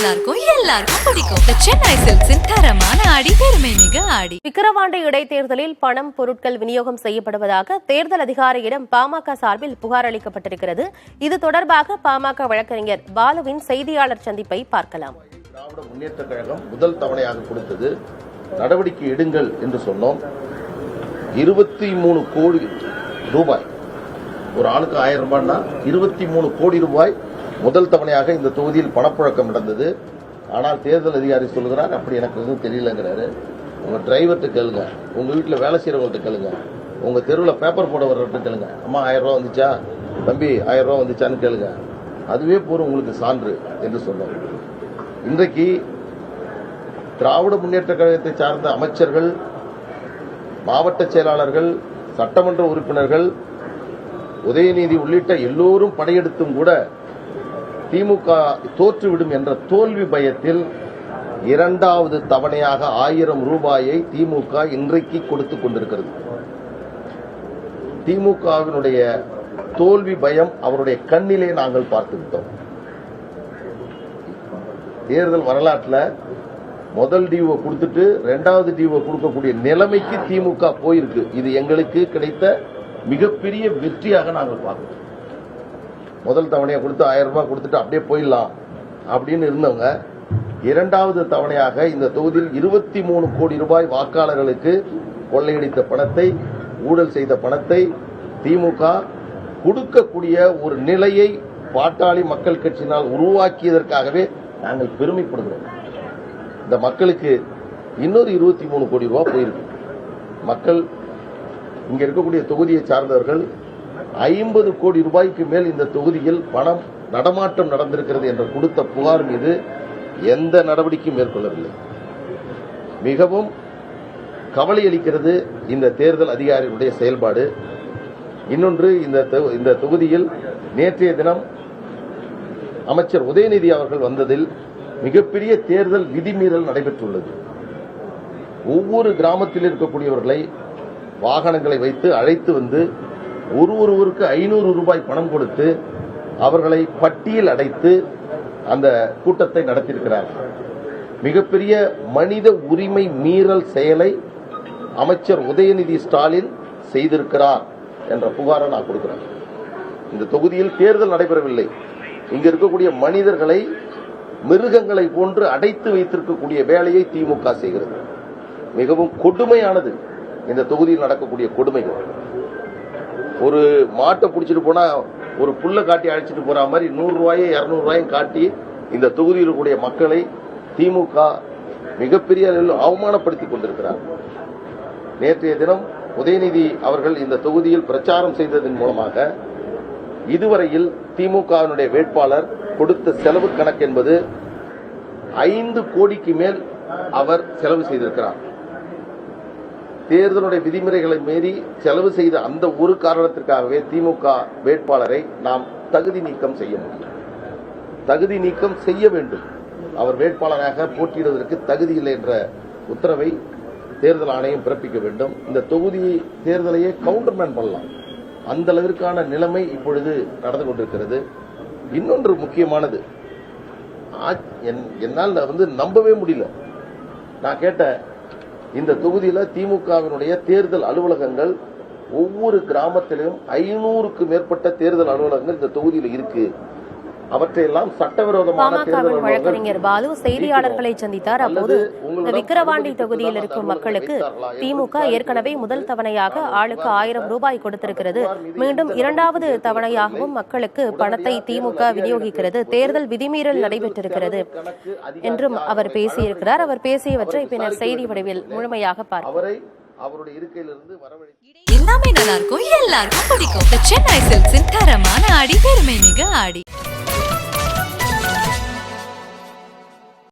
நல்லா இருக்கும், எல்லாருக்கும் பிடிக்கும். சென்னை சில்க்ஸின் தரமான ஆடி, பெருமை மிக ஆடி. விக்கிரவாண்டி இடைத்தேர்தலில் பணம், பொருட்கள் விநியோகம் செய்யப்படுவதாக தேர்தல் அதிகாரியிடம் பாமக சார்பில் புகார் அளிக்கப்பட்டிருக்கிறது. இது தொடர்பாக பாமக வழக்கறிஞர் பாலுவின் செய்தியாளர் சந்திப்பை பார்க்கலாம். திராவிட முன்னேற்ற கழகம் முதல் தவணையாக கொடுத்தது நடவடிக்கை எடுங்கள் என்று சொன்னோம். 23 கோடி ரூபாய், ஒரு ஆளுக்கு 1000 ரூபாய்னா 23 கோடி ரூபாய் முதல் தவணையாக இந்த தொகுதியில் பணப்புழக்கம் நடந்தது. ஆனால் தேர்தல் அதிகாரி சொல்லுகிறார், அப்படி எனக்கு எதுவும் தெரியலங்கிறாரு. உங்க டிரைவர்கிட்ட கேளுங்க, உங்க வீட்டில் வேலை செய்யறவங்கள்ட்ட கேளுங்க, உங்க தெருவில் பேப்பர் போட வர்றவர்கிட்ட கேளுங்க. அம்மா 1000 ரூபா வந்துச்சா, தம்பி 1000 ரூபா வந்துச்சான்னு கேளுங்க. அதுவே போதும் உங்களுக்கு சான்று என்று சொன்னோம். இன்றைக்கு திராவிட முன்னேற்ற கழகத்தை சார்ந்த அமைச்சர்கள், மாவட்ட செயலாளர்கள், சட்டமன்ற உறுப்பினர்கள், உதயநிதி உள்ளிட்ட எல்லோரும் படையெடுத்தும் கூட திமுக தோற்றுவிடும் என்ற தோல்வி பயத்தில் இரண்டாவது தவணையாக 1000 ரூபாயை திமுக இன்றைக்கு கொடுத்துக் கொண்டிருக்கிறது. திமுகவினுடைய தோல்வி பயம் அவருடைய கண்ணிலே நாங்கள் பார்த்துவிட்டோம். தேர்தல் வரலாற்றில் முதல் டிஓ கொடுத்துட்டு இரண்டாவது டிஓ கொடுக்கக்கூடிய நிலைமைக்கு திமுக போயிருக்கு. இது எங்களுக்கு கிடைத்த மிகப்பெரிய வெற்றியாக நாங்கள் பார்க்கிறோம். முதல் தவணையை கொடுத்து 1000 ரூபாய் கொடுத்துட்டு அப்படியே போயிடலாம் அப்படின்னு இருந்தவங்க இரண்டாவது தவணையாக இந்த தொகுதியில் 23 கோடி ரூபாய் வாக்காளர்களுக்கு கொள்ளையடித்த பணத்தை, ஊழல் செய்த பணத்தை திமுக கொடுக்கக்கூடிய ஒரு நிலையை பாட்டாளி மக்கள் கட்சியினால் உருவாக்கியதற்காகவே நாங்கள் பெருமைப்படுகிறோம். இந்த மக்களுக்கு இன்னொரு 23 கோடி ரூபாய் போயிருக்கு. மக்கள் இங்க இருக்கக்கூடிய தொகுதியை சார்ந்தவர்கள் 50 கோடி ரூபாய்க்கு மேல் இந்த தொகுதியில் பணம் நடமாட்டம் நடந்திருக்கிறது என்று கொடுத்த புகார் மீது எந்த நடவடிக்கையும் மேற்கொள்ளவில்லை. மிகவும் கவலை அளிக்கிறது இந்த தேர்தல் அதிகாரிகளுடைய செயல்பாடு. இன்னொன்று, இந்த தொகுதியில் நேற்றைய தினம் அமைச்சர் உதயநிதி அவர்கள் வந்ததில் மிகப்பெரிய தேர்தல் விதிமீறல் நடைபெற்றுள்ளது. ஒவ்வொரு கிராமத்தில் இருக்கக்கூடியவர்களை வாகனங்களை வைத்து அழைத்து வந்து ஒருவருக்கு 500 ரூபாய் பணம் கொடுத்து அவர்களை பட்டியல் அடைத்து அந்த கூட்டத்தை நடத்தியிருக்கிறார்கள். மிகப்பெரிய மனித உரிமை மீறல் செயலை அமைச்சர் உதயநிதி ஸ்டாலின் செய்திருக்கிறார் என்ற புகாரை நான் கொடுக்கிறேன். இந்த தொகுதியில் தேர்தல் நடைபெறவில்லை. இங்க இருக்கக்கூடிய மனிதர்களை மிருகங்களை போன்று அடைத்து வைத்திருக்கக்கூடிய வேலையை திமுக செய்கிறது. மிகவும் கொடுமையானது இந்த தொகுதியில் நடக்கக்கூடிய கொடுமைகள். ஒரு மாட்டை பிடிச்சிட்டு போனா ஒரு புல்லை காட்டி அழைச்சிட்டு போற மாதிரி 100 ரூபாயும் 200 ரூபாயும் காட்டி இந்த தொகுதியில் இருக்கக்கூடிய மக்களை திமுக மிகப்பெரிய அளவில் அவமானப்படுத்திக் கொண்டிருக்கிறார். நேற்றைய தினம் உதயநிதி அவர்கள் இந்த தொகுதியில் பிரச்சாரம் செய்ததன் மூலமாக இதுவரையில் திமுகவினுடைய வேட்பாளர் கொடுத்த செலவு கணக்கு என்பது 5 கோடிக்கு மேல் அவர் செலவு செய்திருக்கிறார். தேர்தலுடைய விதிமுறைகளை மீறி செலவு செய்த அந்த ஒரு காரணத்திற்காகவே திமுக வேட்பாளரை நாம் தகுதி நீக்கம் செய்ய முடியும். தகுதி நீக்கம் செய்ய வேண்டும். அவர் வேட்பாளராக போட்டியிடுவதற்கு தகுதி இல்லை என்ற உத்தரவை தேர்தல் ஆணையம் பிறப்பிக்க வேண்டும். இந்த தொகுதி தேர்தலையே கவுண்டர்மேன் பண்ணலாம். அந்த அளவிற்கான நிலைமை இப்பொழுது நடந்து கொண்டிருக்கிறது. இன்னொன்று முக்கியமானது, என்னால் நம்பவே முடியல. நான் கேட்ட இந்த தொகுதியில திமுகவினுடைய தேர்தல் அலுவலகங்கள் ஒவ்வொரு கிராமத்திலும் 500க்கு மேற்பட்ட தேர்தல் அலுவலகங்கள் இந்த தொகுதியில் இருக்கு. அவற்றையெல்லாம் சட்டவிரோதமான பாமக வழக்கறிஞர் பாலு செய்தியாளர்களை சந்தித்தார். அப்போது இந்த விக்கிரவாண்டி தொகுதியில் இருக்கும் மக்களுக்கு திமுக ஏற்கனவே முதல் தவணையாக ஆளுக்கு 1000 ரூபாய் கொடுத்திருக்கிறது. மீண்டும் இரண்டாவது தவணையாகவும் மக்களுக்கு பணத்தை திமுக விநியோகிக்கிறது. தேர்தல் விதிமீறல் நடைபெற்றிருக்கிறது என்றும் அவர் பேசியிருக்கிறார். அவர் பேசியவற்றை பின்னர் செய்தி வடிவில் முழுமையாக பார்ப்போம். அவருடைய இருக்கையிலிருந்து எல்லாமே நல்லா இருக்கும், எல்லாருக்கும் பிடிக்கும். சென்னை சில்க்ஸின் தரமான ஆடி, பெருமை மிக ஆடி.